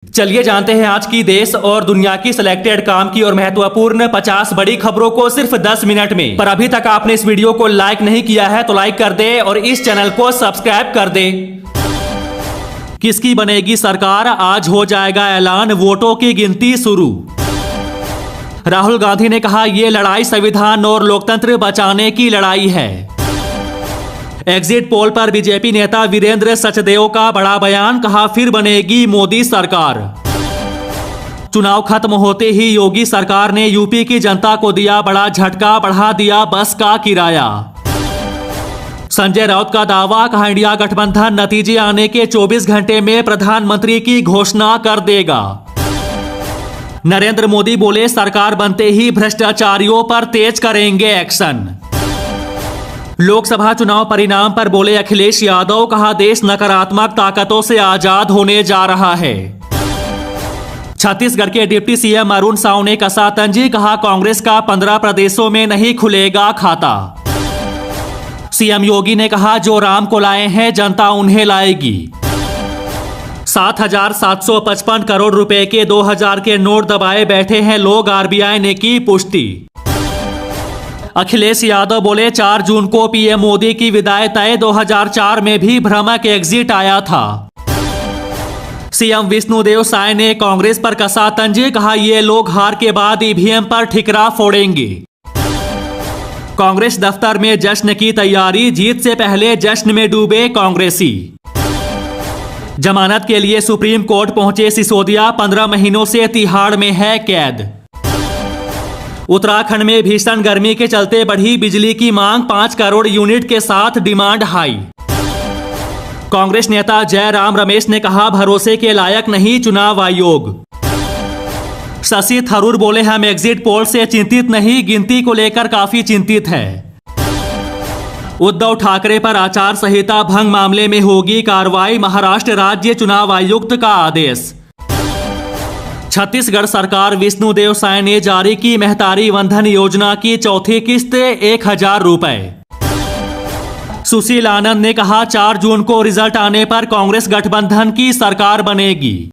चलिए जानते हैं आज की देश और दुनिया की सिलेक्टेड काम की और महत्वपूर्ण 50 बड़ी खबरों को सिर्फ 10 मिनट में। पर अभी तक आपने इस वीडियो को लाइक नहीं किया है तो लाइक कर दे और इस चैनल को सब्सक्राइब कर दे। किसकी बनेगी सरकार, आज हो जाएगा ऐलान, वोटों की गिनती शुरू। राहुल गांधी ने कहा यह लड़ाई संविधान और लोकतंत्र बचाने की लड़ाई है। एग्जिट पोल पर बीजेपी नेता वीरेंद्र सचदेव का बड़ा बयान, कहा फिर बनेगी मोदी सरकार। चुनाव खत्म होते ही योगी सरकार ने यूपी की जनता को दिया बड़ा झटका, बढ़ा दिया बस का किराया। संजय राउत का दावा, कहा इंडिया गठबंधन नतीजे आने के 24 घंटे में प्रधानमंत्री की घोषणा कर देगा। नरेंद्र मोदी बोले सरकार बनते ही भ्रष्टाचारियों पर तेज करेंगे एक्शन। लोकसभा चुनाव परिणाम पर बोले अखिलेश यादव, कहा देश नकारात्मक ताकतों से आजाद होने जा रहा है। छत्तीसगढ़ के डिप्टी सीएम अरुण साव ने कसा तंजी, कहा कांग्रेस का 15 प्रदेशों में नहीं खुलेगा खाता। सीएम योगी ने कहा जो राम को लाए हैं जनता उन्हें लाएगी। 7,755 करोड़ रुपए के 2000 के नोट दबाए बैठे हैं लोग, आरबीआई ने की पुष्टि। अखिलेश यादव बोले 4 जून को पीएम मोदी की विदाई तय, 2004 में भी भ्रमक एग्जिट आया था। सीएम विष्णुदेव साय ने कांग्रेस पर कसा तंज, कहा ये लोग हार के बाद ईवीएम पर ठिकरा फोड़ेंगे। कांग्रेस दफ्तर में जश्न की तैयारी, जीत से पहले जश्न में डूबे कांग्रेसी। जमानत के लिए सुप्रीम कोर्ट पहुंचे सिसोदिया, 15 महीनों से तिहाड़ में है कैद। उत्तराखंड में भीषण गर्मी के चलते बढ़ी बिजली की मांग, 5 करोड़ यूनिट के साथ डिमांड हाई। कांग्रेस नेता जयराम रमेश ने कहा भरोसे के लायक नहीं चुनाव आयोग। शशि थरूर बोले हम एग्जिट पोल से चिंतित नहीं, गिनती को लेकर काफी चिंतित है। उद्धव ठाकरे पर आचार संहिता भंग मामले में होगी कार्रवाई, महाराष्ट्र राज्य चुनाव आयुक्त का आदेश। छत्तीसगढ़ सरकार विष्णुदेव साय ने जारी की महतारी वंधन योजना की चौथी किस्त 1000 रुपए। सुशील आनंद ने कहा 4 जून को रिजल्ट आने पर कांग्रेस गठबंधन की सरकार बनेगी।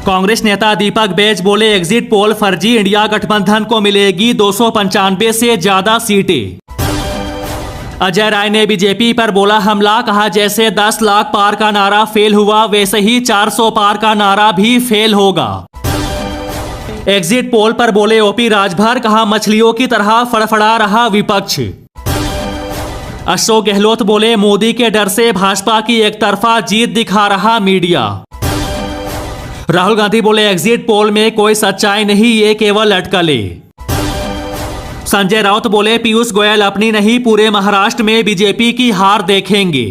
कांग्रेस नेता दीपक बैज बोले एग्जिट पोल फर्जी, इंडिया गठबंधन को मिलेगी 295 से ज्यादा सीटें। अजय राय ने बीजेपी पर बोला हमला, कहा जैसे 10 लाख पार का नारा फेल हुआ वैसे ही 400 पार का नारा भी फेल होगा। एग्जिट पोल पर बोले ओपी राजभर, कहा मछलियों की तरह फड़फड़ा रहा विपक्ष। अशोक गहलोत बोले मोदी के डर से भाजपा की एकतरफा जीत दिखा रहा मीडिया। राहुल गांधी बोले एग्जिट पोल में कोई सच्चाई नहीं, ये केवल अटकले। संजय राउत बोले पीयूष गोयल अपनी नहीं पूरे महाराष्ट्र में बीजेपी की हार देखेंगे।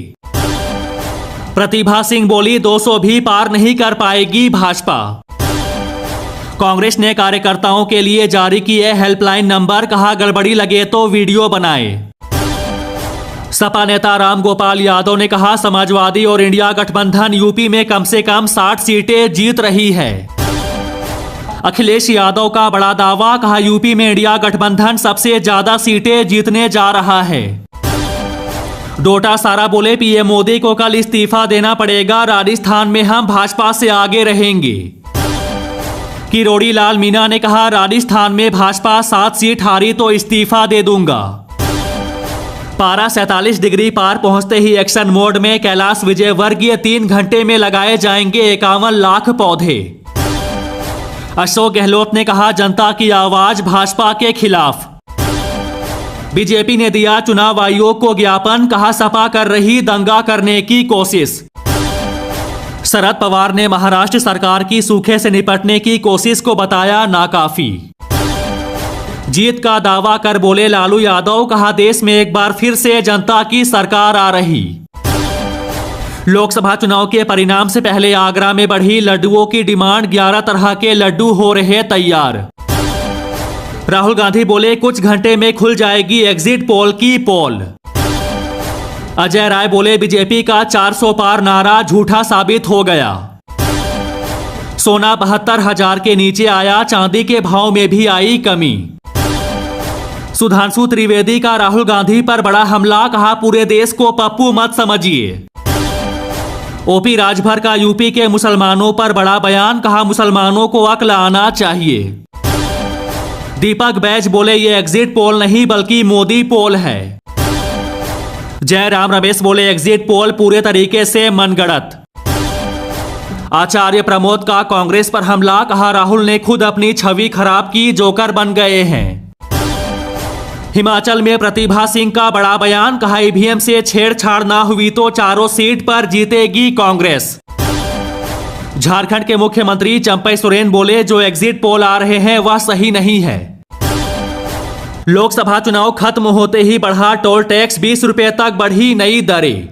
प्रतिभा सिंह बोली 200 भी पार नहीं कर पाएगी भाजपा। कांग्रेस ने कार्यकर्ताओं के लिए जारी किए हेल्पलाइन नंबर, कहा गड़बड़ी लगे तो वीडियो बनाए। सपा नेता राम गोपाल यादव ने कहा समाजवादी और इंडिया गठबंधन यूपी में कम से कम 60 सीटें जीत रही है। अखिलेश यादव का बड़ा दावा, कहा यूपी में इंडिया गठबंधन सबसे ज्यादा सीटें जीतने जा रहा है। डोटा सारा बोले पीएम मोदी को कल इस्तीफा देना पड़ेगा, राजस्थान में हम भाजपा से आगे रहेंगे। किरोड़ी लाल मीणा ने कहा राजस्थान में भाजपा 7 सीट हारी तो इस्तीफा दे दूंगा। पारा 47 डिग्री पार पहुंचते ही एक्शन मोड में कैलाश विजयवर्गीय 3 घंटे में लगाए जाएंगे 51 लाख पौधे। अशोक गहलोत ने कहा जनता की आवाज भाजपा के खिलाफ। बीजेपी ने दिया चुनाव आयोग को ज्ञापन, कहा सपा कर रही दंगा करने की कोशिश। शरद पवार ने महाराष्ट्र सरकार की सूखे से निपटने की कोशिश को बताया नाकाफी। जीत का दावा कर बोले लालू यादव, कहा देश में एक बार फिर से जनता की सरकार आ रही। लोकसभा चुनाव के परिणाम से पहले आगरा में बढ़ी लड्डुओं की डिमांड, 11 तरह के लड्डू हो रहे तैयार। राहुल गांधी बोले कुछ घंटे में खुल जाएगी एग्जिट पोल की पोल। अजय राय बोले बीजेपी का 400 पार नारा झूठा साबित हो गया। सोना 72,000 के नीचे आया, चांदी के भाव में भी आई कमी। सुधांशु त्रिवेदी का राहुल गांधी पर बड़ा हमला, कहा पूरे देश को पप्पू मत समझिए। ओपी राजभर का यूपी के मुसलमानों पर बड़ा बयान, कहा मुसलमानों को अक्ल आना चाहिए। दीपक बैज बोले ये एग्जिट पोल नहीं बल्कि मोदी पोल है। जयराम रमेश बोले एग्जिट पोल पूरे तरीके से मनगढ़ंत। आचार्य प्रमोद का कांग्रेस पर हमला, कहा राहुल ने खुद अपनी छवि खराब की, जोकर बन गए हैं। हिमाचल में प्रतिभा सिंह का बड़ा बयान, कहा ईवीएम से छेड़छाड़ ना हुई तो चारों सीट पर जीतेगी कांग्रेस। झारखंड के मुख्यमंत्री चंपई सोरेन बोले जो एग्जिट पोल आ रहे हैं वह सही नहीं है। लोकसभा चुनाव खत्म होते ही बढ़ा टोल टैक्स, 20 रुपए तक बढ़ी नई दरें।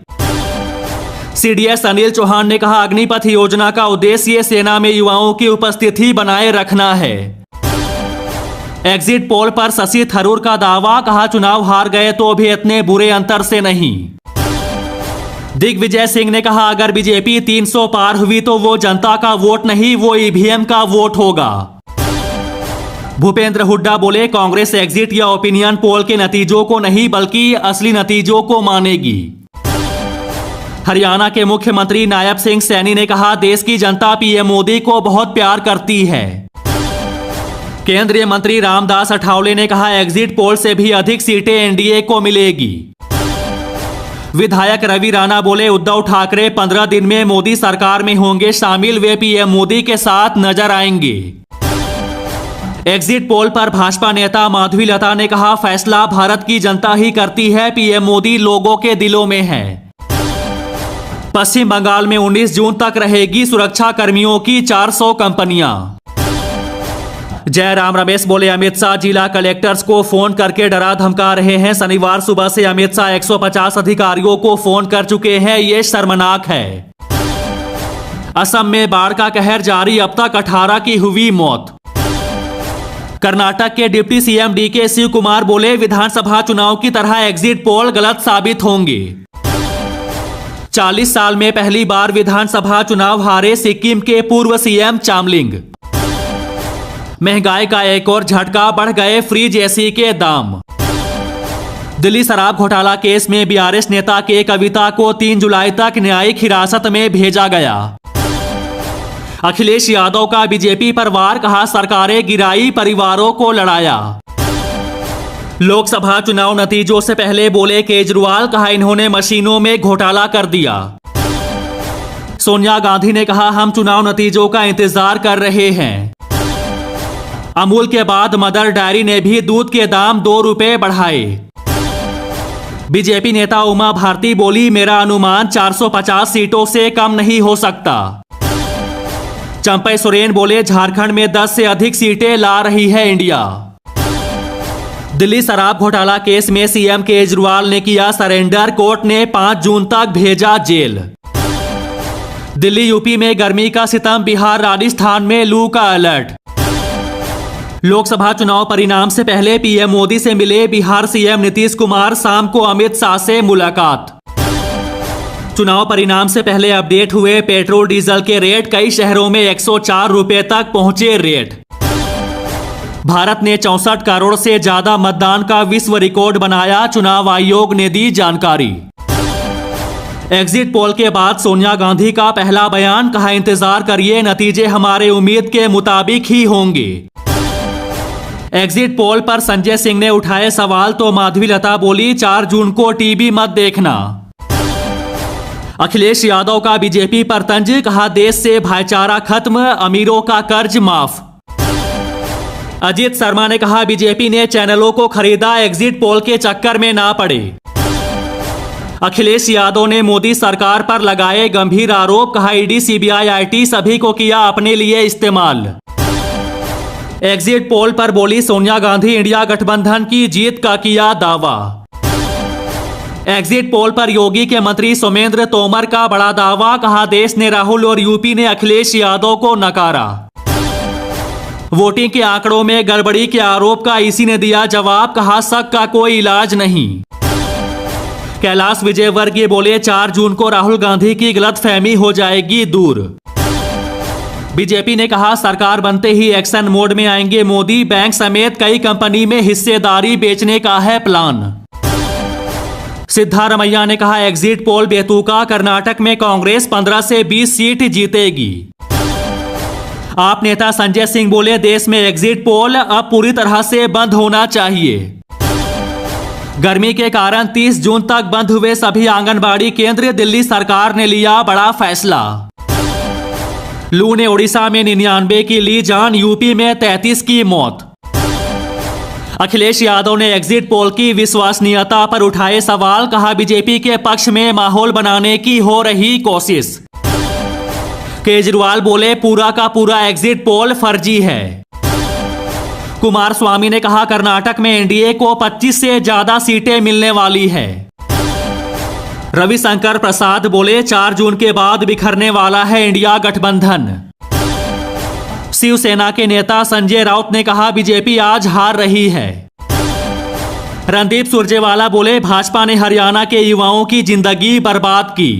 सीडीएस अनिल चौहान ने कहा अग्निपथ योजना का उद्देश्य सेना में युवाओं की उपस्थिति बनाए रखना है। एग्जिट पोल पर शशि थरूर का दावा, कहा चुनाव हार गए तो भी इतने बुरे अंतर से नहीं। दिग्विजय सिंह ने कहा अगर बीजेपी 300 पार हुई तो वो जनता का वोट नहीं, वो ईवीएम का वोट होगा। भूपेंद्र हुड्डा बोले कांग्रेस एग्जिट या ओपिनियन पोल के नतीजों को नहीं बल्कि असली नतीजों को मानेगी। हरियाणा के मुख्यमंत्री नायब सिंह सैनी ने कहा देश की जनता पीएम मोदी को बहुत प्यार करती है। केंद्रीय मंत्री रामदास अठावले ने कहा एग्जिट पोल से भी अधिक सीटें एनडीए को मिलेगी। विधायक रवि राणा बोले उद्धव ठाकरे 15 दिन में मोदी सरकार में होंगे शामिल, वे पीएम मोदी के साथ नजर आएंगे। एग्जिट पोल पर भाजपा नेता माधवी लता ने कहा फैसला भारत की जनता ही करती है, पीएम मोदी लोगों के दिलों में है। पश्चिम बंगाल में 19 जून तक रहेगी सुरक्षा कर्मियों की 400 कंपनियां। जयराम रमेश बोले अमित शाह जिला कलेक्टर्स को फोन करके डरा धमका रहे हैं। शनिवार सुबह से अमित शाह 150 अधिकारियों को फोन कर चुके हैं, ये शर्मनाक है। असम में बाढ़ का कहर जारी, अब तक 18 की हुई मौत। कर्नाटक के डिप्टी सीएम डीके शिव कुमार बोले विधानसभा चुनाव की तरह एग्जिट पोल गलत साबित होंगे। 40 साल में पहली बार विधानसभा चुनाव हारे सिक्किम के पूर्व सीएम चामलिंग। महंगाई का एक और झटका, बढ़ गए फ्रिज एसी के दाम। दिल्ली शराब घोटाला केस में बीआरएस नेता के कविता को 3 जुलाई तक न्यायिक हिरासत में भेजा गया। अखिलेश यादव का बीजेपी पर वार, कहा सरकारें गिराई परिवारों को लड़ाया। लोकसभा चुनाव नतीजों से पहले बोले केजरीवाल, कहा इन्होंने मशीनों में घोटाला कर दिया। सोनिया गांधी ने कहा हम चुनाव नतीजों का इंतजार कर रहे हैं। अमूल के बाद मदर डेयरी ने भी दूध के दाम 2 रुपए बढ़ाए। बीजेपी नेता उमा भारती बोली मेरा अनुमान 450 सीटों से कम नहीं हो सकता। चंपई सोरेन बोले झारखंड में 10 से अधिक सीटें ला रही है इंडिया। दिल्ली शराब घोटाला केस में सीएम केजरीवाल ने किया सरेंडर, कोर्ट ने 5 जून तक भेजा जेल। दिल्ली यूपी में गर्मी का सितम, बिहार राजस्थान में लू का अलर्ट। लोकसभा चुनाव परिणाम से पहले पीएम मोदी से मिले बिहार सीएम नीतीश कुमार, शाम को अमित शाह से मुलाकात। चुनाव परिणाम से पहले अपडेट हुए पेट्रोल डीजल के रेट, कई शहरों में 104 रुपए तक पहुंचे रेट। भारत ने 64 करोड़ से ज्यादा मतदान का विश्व रिकॉर्ड बनाया, चुनाव आयोग ने दी जानकारी। एग्जिट पोल के बाद सोनिया गांधी का पहला बयान, कहा इंतजार करिए नतीजे हमारे उम्मीद के मुताबिक ही होंगे। एग्जिट पोल पर संजय सिंह ने उठाए सवाल तो माधवी लता बोली 4 जून को टीवी मत देखना। अखिलेश यादव का बीजेपी पर तंज, कहा देश से भाईचारा खत्म, अमीरों का कर्ज माफ। अजीत शर्मा ने कहा बीजेपी ने चैनलों को खरीदा, एग्जिट पोल के चक्कर में ना पड़े। अखिलेश यादव ने मोदी सरकार पर लगाए गंभीर आरोप, कहा ईडी सीबीआई आईटी सभी को किया अपने लिए इस्तेमाल। एग्जिट पोल पर बोली सोनिया गांधी इंडिया गठबंधन की जीत का किया दावा। एग्जिट पोल पर योगी के मंत्री सोमेंद्र तोमर का बड़ा दावा, कहा देश ने राहुल और यूपी ने अखिलेश यादव को नकारा। वोटिंग के आंकड़ों में गड़बड़ी के आरोप का ईसी ने दिया जवाब, कहा शक का कोई इलाज नहीं। कैलाश विजयवर्गीय बोले 4 जून को राहुल गांधी की गलतफहमी हो जाएगी दूर। बीजेपी ने कहा सरकार बनते ही एक्शन मोड में आएंगे मोदी, बैंक समेत कई कंपनी में हिस्सेदारी बेचने का है प्लान। सिद्धारमैया ने कहा एग्जिट पोल बेतुका, कर्नाटक में कांग्रेस 15 से 20 सीट जीतेगी। आप नेता संजय सिंह बोले देश में एग्जिट पोल अब पूरी तरह से बंद होना चाहिए। गर्मी के कारण 30 जून तक बंद हुए सभी आंगनबाड़ी केंद्र, दिल्ली सरकार ने लिया बड़ा फैसला। लू ने ओडिशा में 99 की ली जान, यूपी में 33 की मौत। अखिलेश यादव ने एग्जिट पोल की विश्वसनीयता पर उठाए सवाल, कहा बीजेपी के पक्ष में माहौल बनाने की हो रही कोशिश। केजरीवाल बोले पूरा का पूरा एग्जिट पोल फर्जी है। कुमारस्वामी ने कहा कर्नाटक में एनडीए को 25 से ज्यादा सीटें मिलने वाली है। रविशंकर प्रसाद बोले 4 जून के बाद बिखरने वाला है इंडिया गठबंधन। शिवसेना के नेता संजय राउत ने कहा बीजेपी आज हार रही है। रणदीप सुरजेवाला बोले भाजपा ने हरियाणा के युवाओं की जिंदगी बर्बाद की।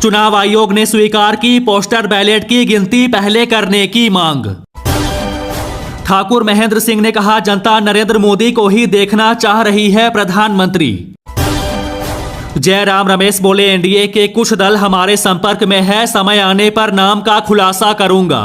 चुनाव आयोग ने स्वीकार की पोस्टर बैलेट की गिनती पहले करने की मांग। ठाकुर महेंद्र सिंह ने कहा जनता नरेंद्र मोदी को ही देखना चाह रही है प्रधानमंत्री। जयराम रमेश बोले एनडीए के कुछ दल हमारे संपर्क में है, समय आने पर नाम का खुलासा करूंगा।